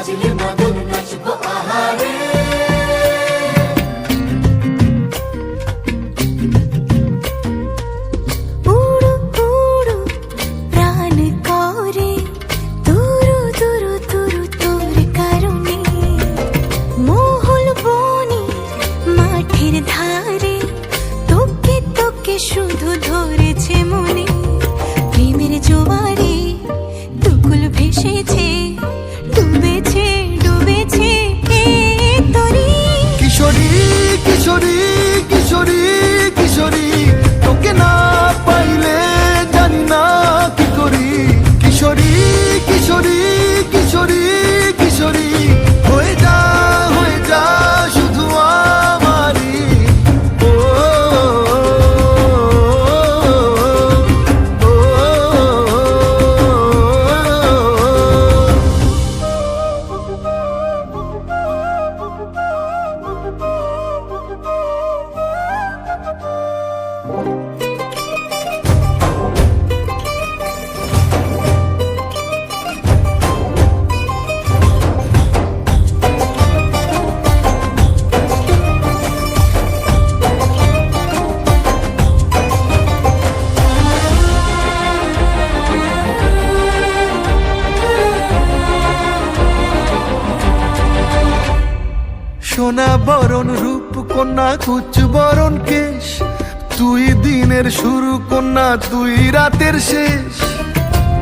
বাজলে মাদল নাচবো আহারে। উড়ু উড়ু প্রাণ করে তুরু তুরু তুরু তোর কারণে, মহল বনে মাঠের ধারে তোকে তোকে শুধু ধরেছে মনে। প্রেমের জোয়ারে দুকুল ভেসেছে, ডুবেছে ডুবেছে এ তরি। কিশোরী কিশোরী কিশোরী কিশোরী, তোকে না পাইলে জানি না কি করি। কিশোরী কিশোরী কিশোরী কিশোরী, হয়ে যা শুধু আমারই। ও সোনা বরণ রূপ কন্যা কুচ বরণ কেশ, তুই দিনের শুরু কন্যা তুই রাতের শেষ।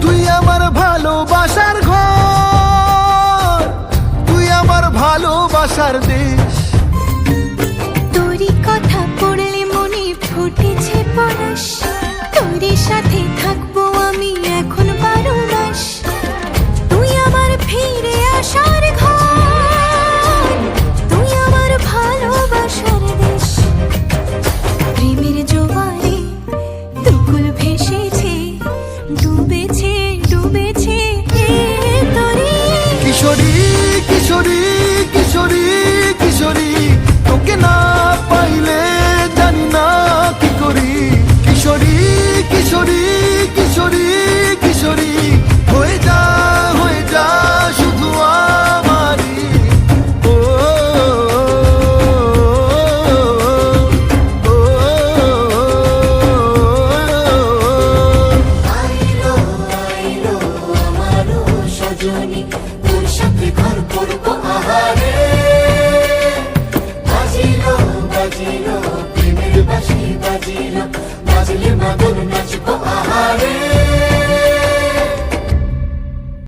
তুই আমার ভালোবাসার ঘর, তুই আমার ভালোবাসার দেশ। তোরই কথা পড়লে মনে ফুটেছে পরশ, তোরই সাথে থাকবো আমি এখন 12 মাস। তুই আমার ফিরে আসার ঘর, তুই আমার ভালোবাসার দেশ। প্রেমের জোয়ারে দুকুল ভেসেছে, ডুবেছে ডুবেছে এ তরি। কিশোরী কিশোরী কিশোরী কিশোরী, তোকে না পাইলে জানি না কি করি। কিশোরী কিশোরী কিশোরী কিশোরী, হয়ে যা শুধু আমারই। ও আইলো আইলো আমারও সজনী, তোর সাথে ঘর করবো আহারে। বাজিলো বাজিলো